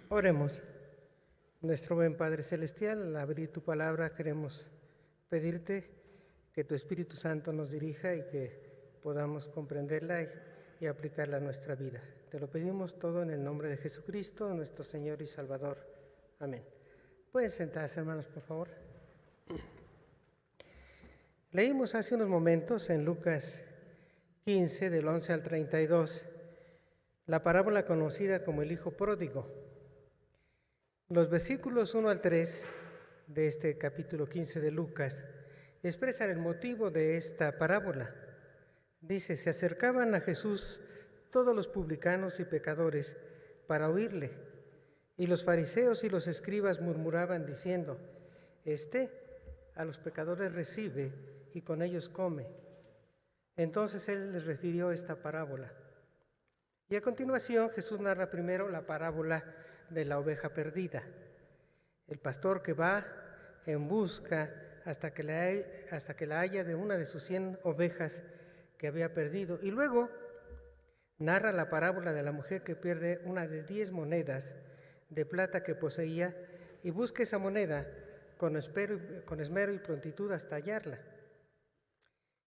Oremos. Nuestro buen Padre Celestial, al abrir tu palabra queremos pedirte que tu Espíritu Santo nos dirija y que podamos comprenderla y aplicarla a nuestra vida. Te lo pedimos todo en el nombre de Jesucristo, nuestro Señor y Salvador. Amén. Pueden sentarse, hermanos, por favor. Leímos hace unos momentos en Lucas 15, del 11 al 32, la parábola conocida como el Hijo Pródigo. Los versículos 1 al 3 de este capítulo 15 de Lucas expresan el motivo de esta parábola. Dice: se acercaban a Jesús todos los publicanos y pecadores para oírle, y los fariseos y los escribas murmuraban diciendo: a los pecadores recibe y con ellos come. Entonces él les refirió esta parábola. Y a continuación Jesús narra primero la parábola de la oveja perdida. El pastor que va en busca hasta que la haya de una de sus 100 ovejas que había perdido. Y luego narra la parábola de la mujer que pierde una de 10 monedas de plata que poseía y busca esa moneda con esmero y prontitud hasta hallarla.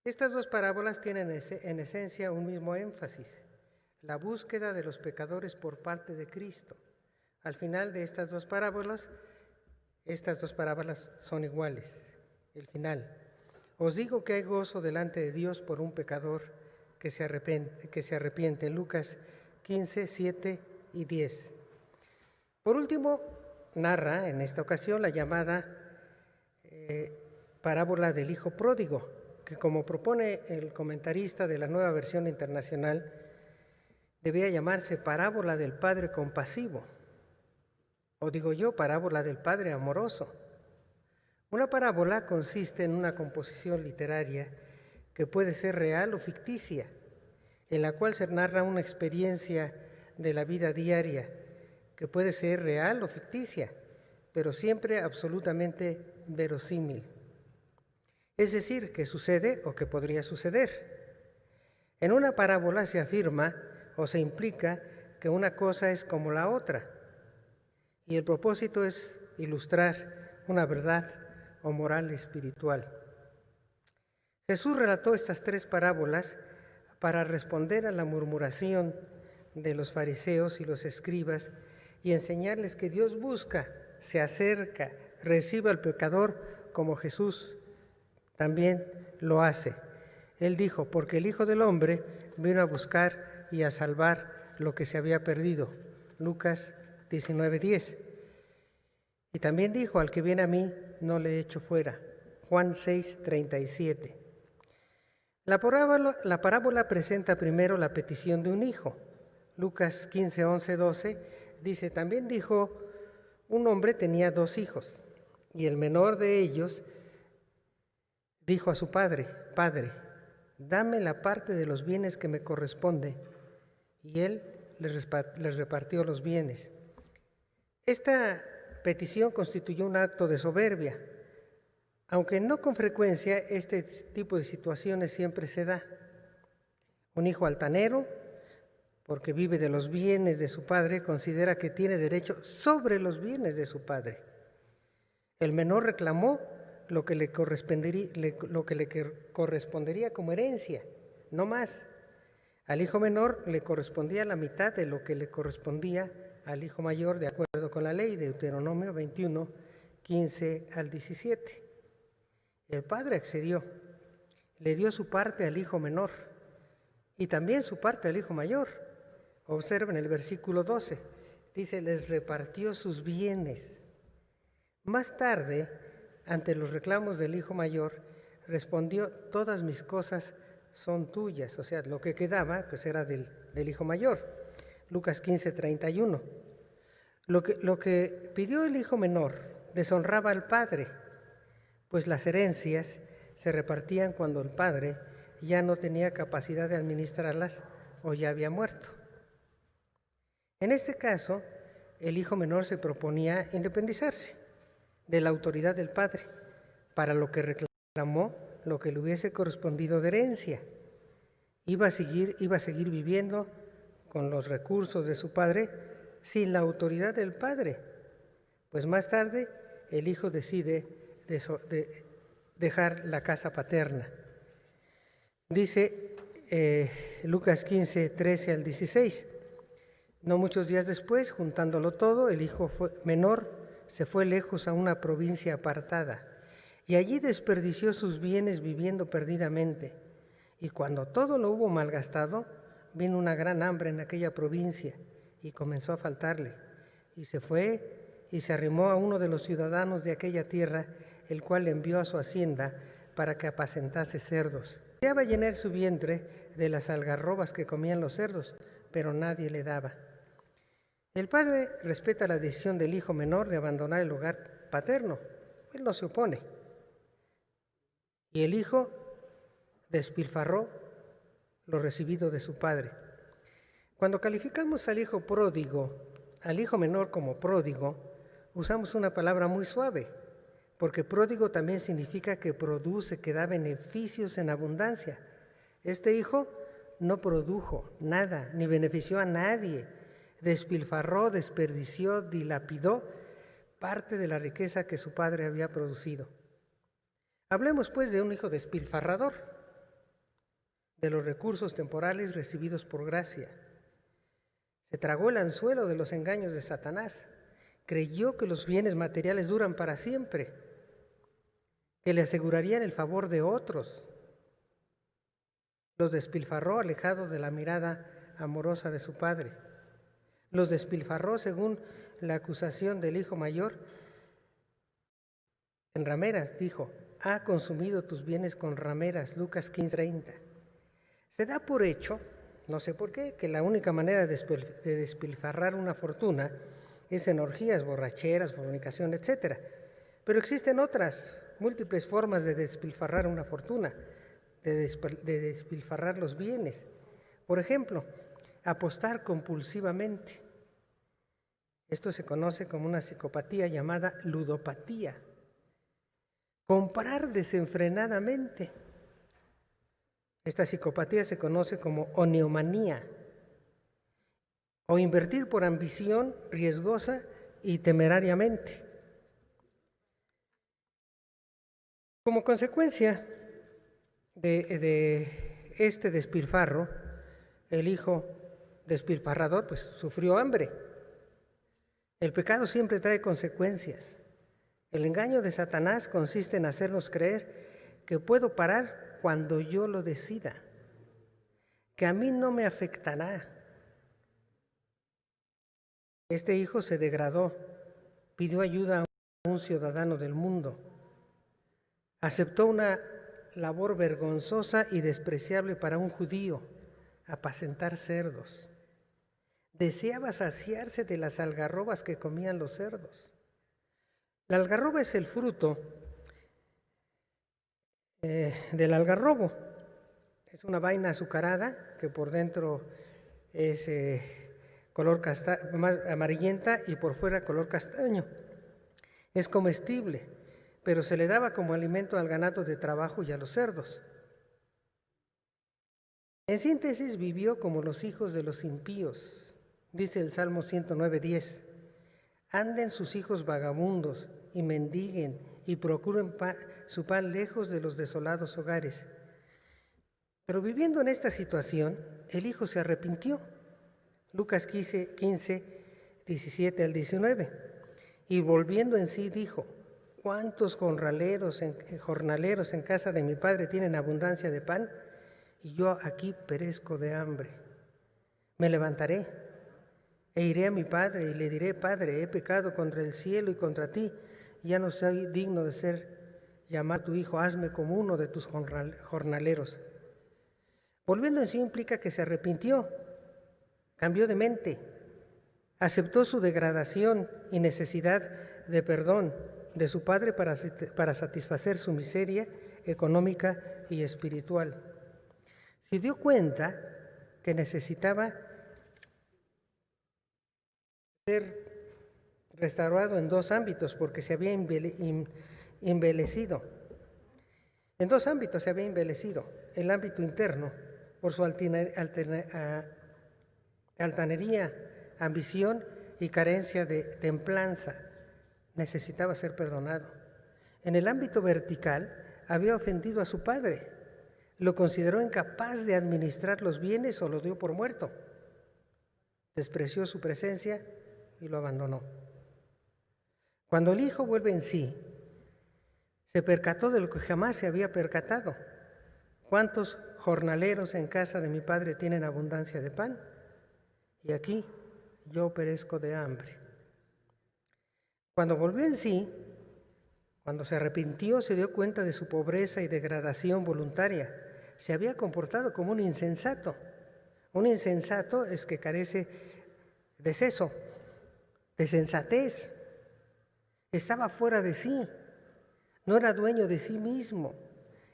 Estas dos parábolas tienen en esencia un mismo énfasis: la búsqueda de los pecadores por parte de Cristo. Al final de estas dos parábolas son iguales. El final: os digo que hay gozo delante de Dios por un pecador que se arrepiente. Lucas 15, 7 y 10. Por último, narra en esta ocasión la llamada parábola del Hijo Pródigo, que, como propone el comentarista de la Nueva Versión Internacional, debía llamarse parábola del Padre compasivo, o digo yo, parábola del Padre amoroso. Una parábola consiste en una composición literaria que puede ser real o ficticia, en la cual se narra una experiencia de la vida diaria, que puede ser real o ficticia, pero siempre absolutamente verosímil. Es decir, que sucede o que podría suceder. En una parábola se afirma o se implica que una cosa es como la otra, y el propósito es ilustrar una verdad o moral espiritual. Jesús relató estas 3 parábolas para responder a la murmuración de los fariseos y los escribas y enseñarles que Dios busca, se acerca, recibe al pecador como Jesús también lo hace. Él dijo: porque el Hijo del Hombre vino a buscar y a salvar lo que se había perdido. Lucas 19:10. Y también dijo: al que viene a mí no le echo fuera. Juan 6:37. La parábola presenta primero la petición de un hijo. Lucas 15, 11, 12 dice: también dijo: un hombre tenía 2 hijos, y el menor de ellos dijo a su padre: Padre, dame la parte de los bienes que me corresponde. Y él les repartió los bienes. Esta petición constituyó un acto de soberbia, aunque no con frecuencia. Este tipo de situaciones siempre se da. Un hijo altanero, porque vive de los bienes de su padre, considera que tiene derecho sobre los bienes de su padre. El menor reclamó lo que le correspondería como herencia, no más. Al hijo menor le correspondía la mitad de lo que le correspondía al hijo mayor, de acuerdo con la ley de Deuteronomio 21, 15 al 17. El padre accedió, le dio su parte al hijo menor y también su parte al hijo mayor. Observen el versículo 12, dice: les repartió sus bienes. Más tarde, ante los reclamos del hijo mayor, respondió: todas mis cosas son tuyas. O sea, lo que quedaba pues era del hijo mayor. Lucas 15, 31. Lo que pidió el hijo menor deshonraba al padre, pues las herencias se repartían cuando el padre ya no tenía capacidad de administrarlas o ya había muerto. En este caso, el hijo menor se proponía independizarse de la autoridad del padre, para lo que reclamó lo que le hubiese correspondido de herencia. Iba a seguir viviendo con los recursos de su padre sin la autoridad del padre. Pues más tarde el hijo decide dejar la casa paterna. Dice Lucas 15, 13 al 16. No muchos días después, juntándolo todo, el hijo menor se fue lejos a una provincia apartada y allí desperdició sus bienes viviendo perdidamente. Y cuando todo lo hubo malgastado, vino una gran hambre en aquella provincia y comenzó a faltarle. Y se fue y se arrimó a uno de los ciudadanos de aquella tierra, el cual le envió a su hacienda para que apacentase cerdos. Deseaba llenar su vientre de las algarrobas que comían los cerdos, pero nadie le daba. El padre respeta la decisión del hijo menor de abandonar el hogar paterno. Él no se opone. Y el hijo despilfarró lo recibido de su padre. Cuando calificamos al hijo pródigo, al hijo menor como pródigo, usamos una palabra muy suave, porque pródigo también significa que produce, que da beneficios en abundancia. Este hijo no produjo nada, ni benefició a nadie. Despilfarró, desperdició, dilapidó parte de la riqueza que su padre había producido. Hablemos pues de un hijo despilfarrador, de los recursos temporales recibidos por gracia. Se tragó el anzuelo de los engaños de Satanás, creyó que los bienes materiales duran para siempre, que le asegurarían el favor de otros. Los despilfarró alejado de la mirada amorosa de su padre. Los despilfarró, según la acusación del hijo mayor, en rameras. Dijo: ha consumido tus bienes con rameras. Lucas 15:30. Se da por hecho, no sé por qué, que la única manera de despilfarrar una fortuna es en orgías, borracheras, fornicación, etc. Pero existen otras múltiples formas de despilfarrar una fortuna, de despilfarrar los bienes. Por ejemplo, apostar compulsivamente. Esto se conoce como una psicopatía llamada ludopatía. Comprar desenfrenadamente. Esta psicopatía se conoce como oniomanía. O invertir por ambición riesgosa y temerariamente. Como consecuencia de este despilfarro, el hijo despilfarrador pues sufrió hambre. El pecado siempre trae consecuencias. El engaño de Satanás consiste en hacernos creer que puedo parar cuando yo lo decida, que a mí no me afectará. Este hijo se degradó, pidió ayuda a un ciudadano del mundo, aceptó una labor vergonzosa y despreciable para un judío, apacentar cerdos. Deseaba saciarse de las algarrobas que comían los cerdos. La algarroba es el fruto del algarrobo. Es una vaina azucarada que por dentro es color más amarillenta y por fuera color castaño. Es comestible, pero se le daba como alimento al ganado de trabajo y a los cerdos. En síntesis, vivió como los hijos de los impíos. Dice el Salmo 109:10, anden sus hijos vagabundos y mendiguen y procuren su pan lejos de los desolados hogares. Pero viviendo en esta situación, el hijo se arrepintió. Lucas 15, 17 al 19. Y volviendo en sí dijo: ¿cuántos jornaleros en casa de mi padre tienen abundancia de pan? Y yo aquí perezco de hambre. Me levantaré e iré a mi padre y le diré: Padre, he pecado contra el cielo y contra ti. Ya no soy digno de ser llamado tu hijo. Hazme como uno de tus jornaleros. Volviendo en sí implica que se arrepintió, cambió de mente, aceptó su degradación y necesidad de perdón de su padre para satisfacer su miseria económica y espiritual. Se dio cuenta que necesitaba ser restaurado en dos ámbitos porque se había envelecido. En dos ámbitos se había envelecido. El ámbito interno, por su altanería, ambición y carencia de templanza. Necesitaba ser perdonado. En el ámbito vertical, había ofendido a su padre. Lo consideró incapaz de administrar los bienes o lo dio por muerto. Despreció su presencia y lo abandonó. Cuando el hijo vuelve en sí, se percató de lo que jamás se había percatado. ¿Cuántos jornaleros en casa de mi padre tienen abundancia de pan? Y aquí yo perezco de hambre. Cuando volvió en sí, cuando se arrepintió, se dio cuenta de su pobreza y degradación voluntaria. Se había comportado como un insensato. Un insensato es que carece de seso, de sensatez. Estaba fuera de sí, no era dueño de sí mismo.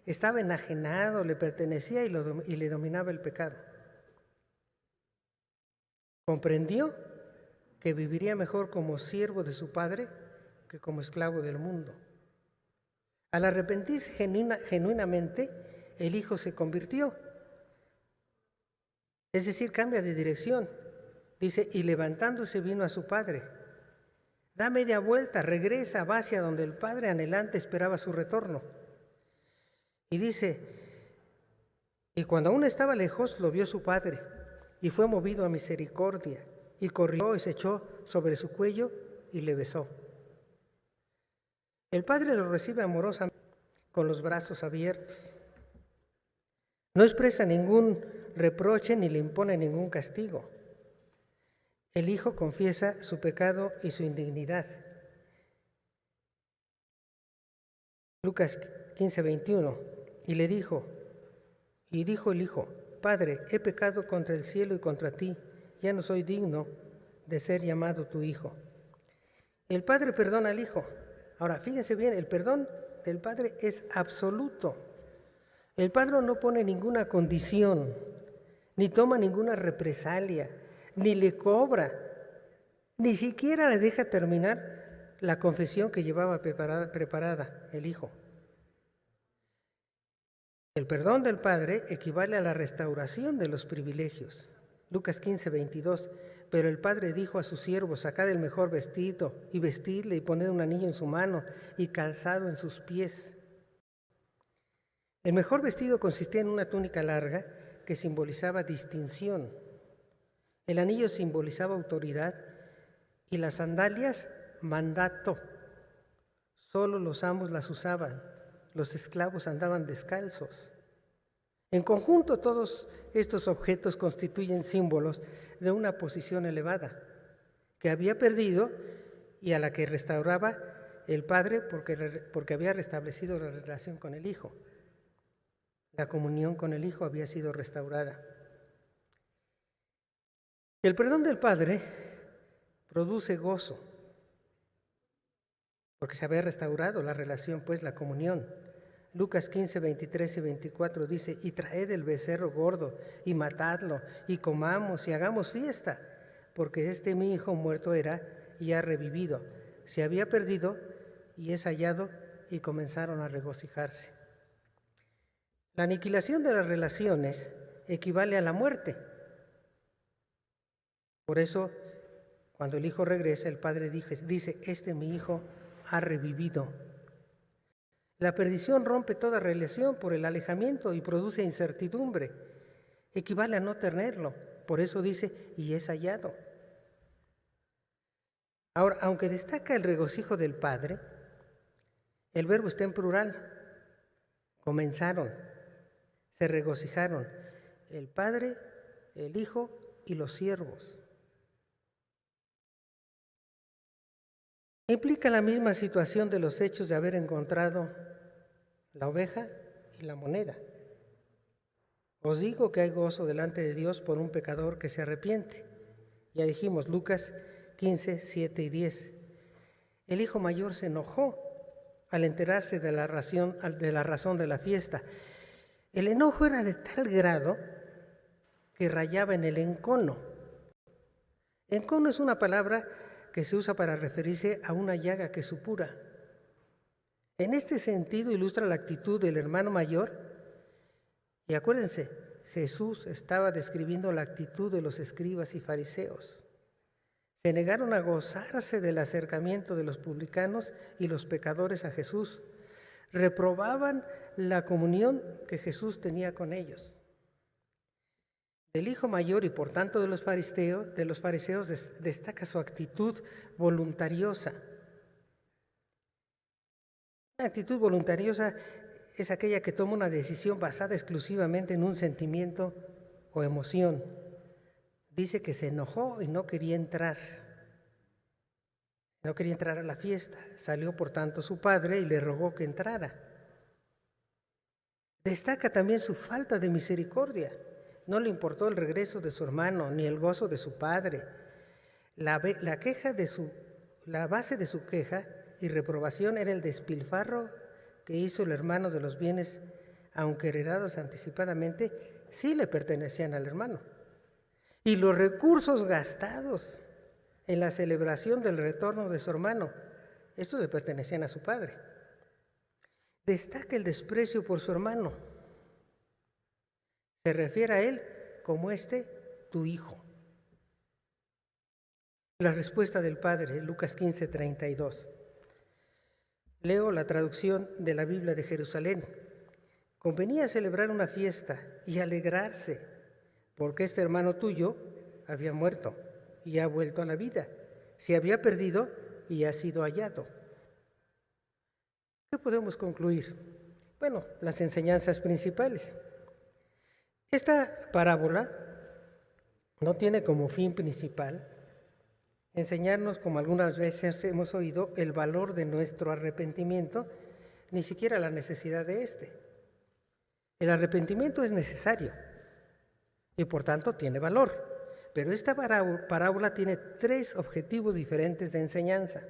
Estaba enajenado, le pertenecía y le dominaba el pecado. Comprendió que viviría mejor como siervo de su padre que como esclavo del mundo. Al arrepentirse genuinamente, el hijo se convirtió. Es decir, cambia de dirección. Dice, y levantándose vino a su padre. Da media vuelta, regresa, va hacia donde el padre anhelante esperaba su retorno. Y dice, y cuando aún estaba lejos, lo vio su padre, y fue movido a misericordia, y corrió y se echó sobre su cuello y le besó. El padre lo recibe amorosamente, con los brazos abiertos. No expresa ningún reproche ni le impone ningún castigo. El hijo confiesa su pecado y su indignidad. Lucas 15:21. Y dijo el hijo, Padre, he pecado contra el cielo y contra ti, ya no soy digno de ser llamado tu hijo. El padre perdona al hijo. Ahora, fíjense bien, el perdón del padre es absoluto. El padre no pone ninguna condición, ni toma ninguna represalia, ni le cobra, ni siquiera le deja terminar la confesión que llevaba preparada el hijo. El perdón del padre equivale a la restauración de los privilegios. Lucas 15:22. Pero el padre dijo a sus siervos, sacad el mejor vestido y vestidle y poned un anillo en su mano y calzado en sus pies. El mejor vestido consistía en una túnica larga que simbolizaba distinción. El anillo simbolizaba autoridad y las sandalias, mandato. Solo los amos las usaban, los esclavos andaban descalzos. En conjunto, todos estos objetos constituyen símbolos de una posición elevada que había perdido y a la que restauraba el padre porque había restablecido la relación con el hijo. La comunión con el hijo había sido restaurada. El perdón del padre produce gozo porque se había restaurado la relación, pues la comunión. Lucas 15:23 y 24 dice, y traed el becerro gordo y matadlo y comamos y hagamos fiesta, porque mi hijo muerto era y ha revivido. Se había perdido y es hallado, y comenzaron a regocijarse. La aniquilación de las relaciones equivale a la muerte. Por eso, cuando el hijo regresa, el padre dice, mi hijo ha revivido. La perdición rompe toda relación por el alejamiento y produce incertidumbre. Equivale a no tenerlo. Por eso dice, y es hallado. Ahora, aunque destaca el regocijo del padre, el verbo está en plural. Comenzaron, se regocijaron, el padre, el hijo y los siervos. Implica la misma situación de los hechos de haber encontrado la oveja y la moneda. Os digo que hay gozo delante de Dios por un pecador que se arrepiente. Ya dijimos, Lucas 15:7 y 10. El hijo mayor se enojó al enterarse de la razón de la fiesta. El enojo era de tal grado que rayaba en el encono. Encono es una palabra que se usa para referirse a una llaga que supura. En este sentido ilustra la actitud del hermano mayor. Y acuérdense, Jesús estaba describiendo la actitud de los escribas y fariseos. Se negaron a gozarse del acercamiento de los publicanos y los pecadores a Jesús. Reprobaban la comunión que Jesús tenía con ellos. Del hijo mayor y por tanto de los fariseos destaca su actitud voluntariosa. Una actitud voluntariosa es aquella que toma una decisión basada exclusivamente en un sentimiento o emoción. Dice que se enojó y no quería entrar. No quería entrar a la fiesta. Salió por tanto su padre y le rogó que entrara. Destaca también su falta de misericordia. No le importó el regreso de su hermano ni el gozo de su padre. La base de su queja y reprobación era el despilfarro que hizo el hermano de los bienes, aunque heredados anticipadamente, sí le pertenecían al hermano. Y los recursos gastados en la celebración del retorno de su hermano, estos le pertenecían a su padre. Destaca el desprecio por su hermano. Se refiere a él como tu hijo. La respuesta del padre, Lucas 15:32. Leo la traducción de la Biblia de Jerusalén. Convenía celebrar una fiesta y alegrarse, porque este hermano tuyo había muerto y ha vuelto a la vida. Se había perdido y ha sido hallado. ¿Qué podemos concluir? Bueno, las enseñanzas principales. Esta parábola no tiene como fin principal enseñarnos, como algunas veces hemos oído, el valor de nuestro arrepentimiento, ni siquiera la necesidad de este. El arrepentimiento es necesario y por tanto tiene valor, pero esta parábola tiene 3 objetivos diferentes de enseñanza.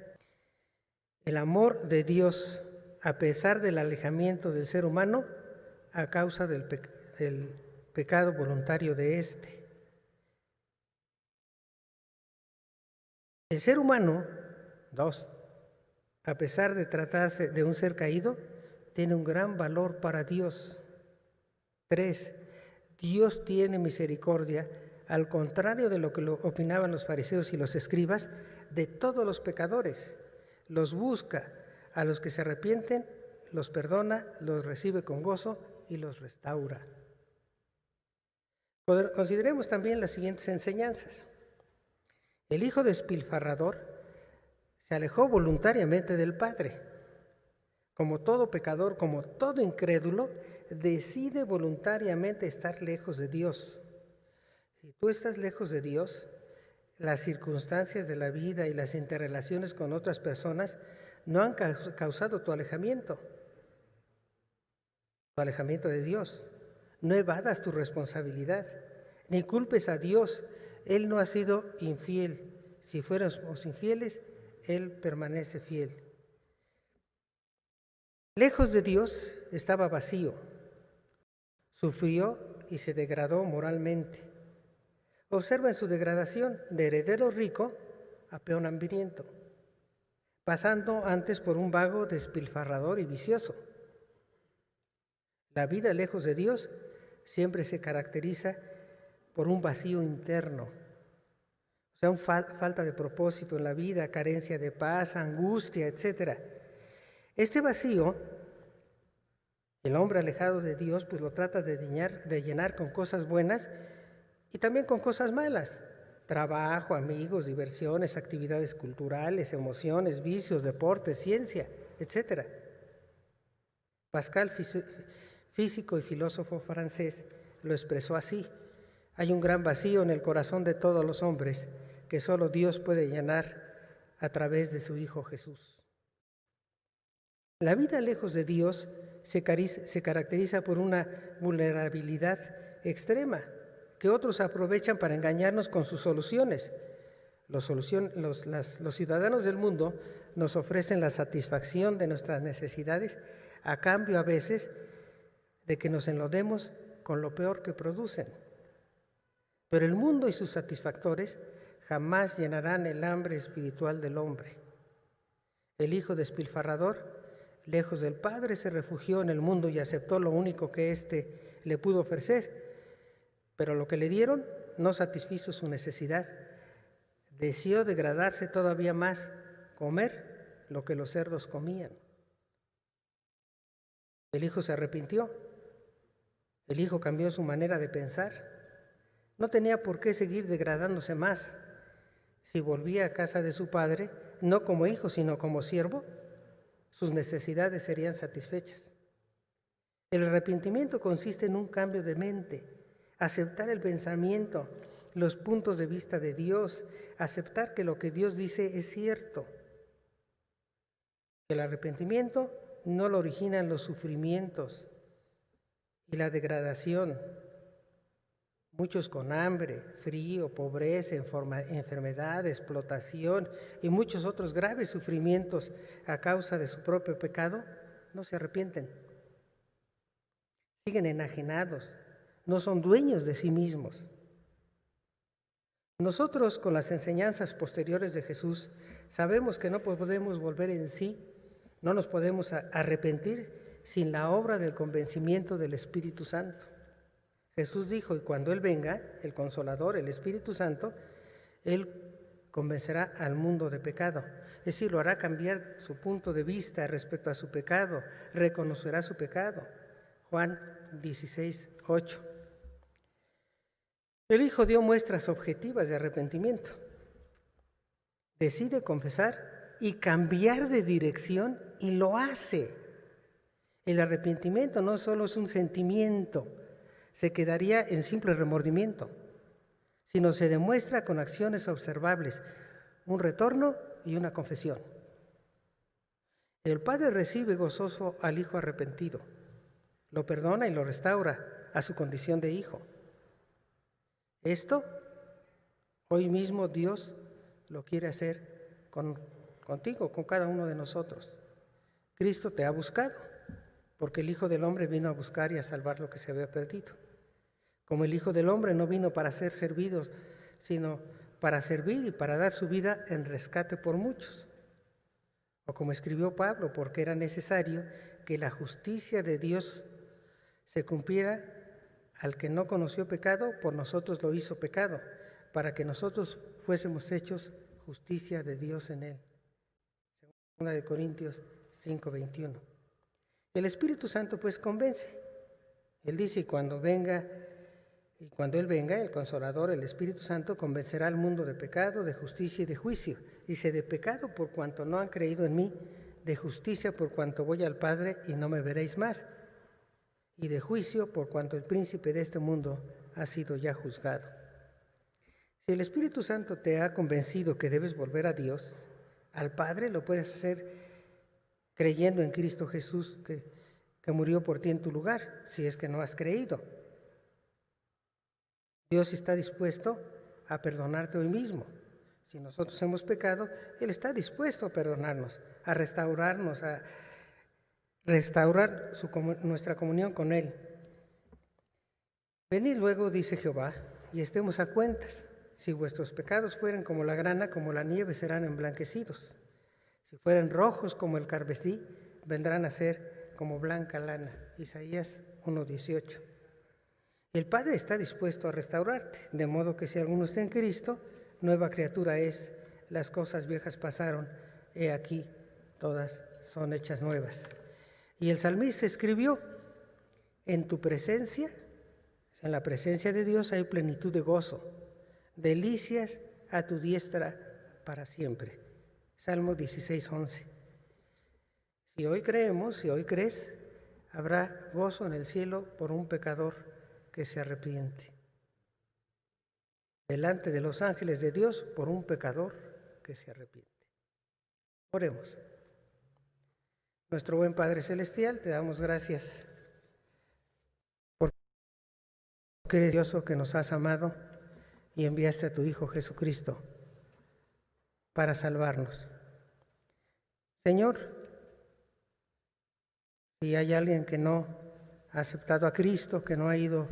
El amor de Dios a pesar del alejamiento del ser humano a causa del pecado voluntario de éste. El ser humano, 2, a pesar de tratarse de un ser caído, tiene un gran valor para Dios. 3, Dios tiene misericordia, al contrario de lo que opinaban los fariseos y los escribas, de todos los pecadores. Los busca, a los que se arrepienten, los perdona, los recibe con gozo y los restaura. Consideremos también las siguientes enseñanzas. El hijo despilfarrador se alejó voluntariamente del Padre. Como todo pecador, como todo incrédulo, decide voluntariamente estar lejos de Dios. Si tú estás lejos de Dios, las circunstancias de la vida y las interrelaciones con otras personas no han causado tu alejamiento de Dios. No evadas tu responsabilidad, ni culpes a Dios. Él no ha sido infiel. Si fuéramos infieles, Él permanece fiel. Lejos de Dios estaba vacío, sufrió y se degradó moralmente. Observen su degradación de heredero rico a peón hambriento, pasando antes por un vago despilfarrador y vicioso. La vida lejos de Dios siempre se caracteriza por un vacío interno, o sea, falta de propósito en la vida, carencia de paz, angustia, etc. Este vacío, el hombre alejado de Dios, pues lo trata de llenar con cosas buenas y también con cosas malas. Trabajo, amigos, diversiones, actividades culturales, emociones, vicios, deportes, ciencia, etc. Pascal, físico y filósofo francés, lo expresó así: hay un gran vacío en el corazón de todos los hombres que solo Dios puede llenar a través de su Hijo Jesús. La vida lejos de Dios se caracteriza por una vulnerabilidad extrema que otros aprovechan para engañarnos con sus soluciones. Los ciudadanos del mundo nos ofrecen la satisfacción de nuestras necesidades a cambio a veces de que nos enlodemos con lo peor que producen. Pero el mundo y sus satisfactores jamás llenarán el hambre espiritual del hombre. El hijo despilfarrador, lejos del Padre, se refugió en el mundo y aceptó lo único que éste le pudo ofrecer, pero lo que le dieron no satisfizo su necesidad deseó degradarse todavía más, comer lo que los cerdos comían. El hijo se arrepintió. El hijo cambió su manera de pensar. No tenía por qué seguir degradándose más. Si volvía a casa de su padre, no como hijo, sino como siervo, sus necesidades serían satisfechas. El arrepentimiento consiste en un cambio de mente, aceptar el pensamiento, los puntos de vista de Dios, aceptar que lo que Dios dice es cierto. El arrepentimiento no lo originan los sufrimientos y la degradación. Muchos con hambre, frío, pobreza, enfermedad, explotación y muchos otros graves sufrimientos a causa de su propio pecado, no se arrepienten. Siguen enajenados, no son dueños de sí mismos. Nosotros, con las enseñanzas posteriores de Jesús, sabemos que no podemos volver en sí, no nos podemos arrepentir sin la obra del convencimiento del Espíritu Santo. Jesús dijo, y cuando Él venga, el Consolador, el Espíritu Santo, Él convencerá al mundo de pecado. Es decir, lo hará cambiar su punto de vista respecto a su pecado, reconocerá su pecado. Juan 16:8. El Hijo dio muestras objetivas de arrepentimiento. Decide confesar y cambiar de dirección y lo hace. El arrepentimiento no solo es un sentimiento, se quedaría en simple remordimiento, sino se demuestra con acciones observables, un retorno y una confesión. El Padre recibe gozoso al Hijo arrepentido, lo perdona y lo restaura a su condición de hijo. Esto, hoy mismo Dios lo quiere hacer contigo, con cada uno de nosotros. Cristo te ha buscado, porque el Hijo del Hombre vino a buscar y a salvar lo que se había perdido. Como el Hijo del Hombre no vino para ser servidos, sino para servir y para dar su vida en rescate por muchos. O como escribió Pablo, porque era necesario que la justicia de Dios se cumpliera. Al que no conoció pecado, por nosotros lo hizo pecado, para que nosotros fuésemos hechos justicia de Dios en él. 2 Corintios 5:21. El Espíritu Santo pues convence. Él dice, y cuando Él venga, el Consolador, el Espíritu Santo, convencerá al mundo de pecado, de justicia y de juicio. Dice, de pecado por cuanto no han creído en mí, de justicia por cuanto voy al Padre y no me veréis más, y de juicio por cuanto el príncipe de este mundo ha sido ya juzgado. Si el Espíritu Santo te ha convencido que debes volver a Dios, al Padre, lo puedes hacer creyendo en Cristo Jesús, que murió por ti en tu lugar, si es que no has creído. Dios está dispuesto a perdonarte hoy mismo. Si nosotros hemos pecado, Él está dispuesto a perdonarnos, a restaurarnos, a restaurar nuestra comunión con Él. Venid luego, dice Jehová, y estemos a cuentas. Si vuestros pecados fueran como la grana, como la nieve, serán emblanquecidos. Si fueran rojos como el carmesí, vendrán a ser como blanca lana. Isaías 1:18. El Padre está dispuesto a restaurarte, de modo que si alguno está en Cristo, nueva criatura es. Las cosas viejas pasaron, he aquí, todas son hechas nuevas. Y el salmista escribió, en tu presencia, en la presencia de Dios hay plenitud de gozo, delicias a tu diestra para siempre. Salmo 16:11. Si hoy creemos, si hoy crees, habrá gozo en el cielo por un pecador que se arrepiente. Delante de los ángeles de Dios por un pecador que se arrepiente. Oremos. Nuestro buen Padre Celestial, te damos gracias porque eres Dios que nos has amado y enviaste a tu Hijo Jesucristo para salvarnos. Señor, si hay alguien que no ha aceptado a Cristo, que no ha ido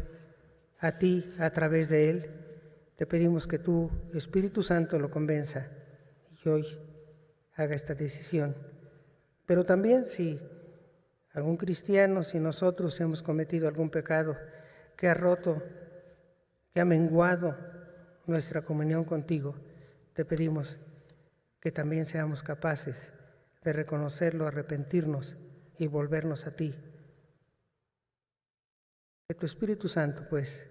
a ti a través de Él, te pedimos que tu Espíritu Santo lo convenza y hoy haga esta decisión. Pero también si algún cristiano, si nosotros hemos cometido algún pecado que ha roto, que ha menguado nuestra comunión contigo, te pedimos que también seamos capaces de reconocerlo, arrepentirnos y volvernos a ti. Que tu Espíritu Santo, pues,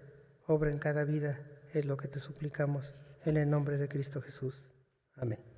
obra en cada vida, es lo que te suplicamos, en el nombre de Cristo Jesús. Amén.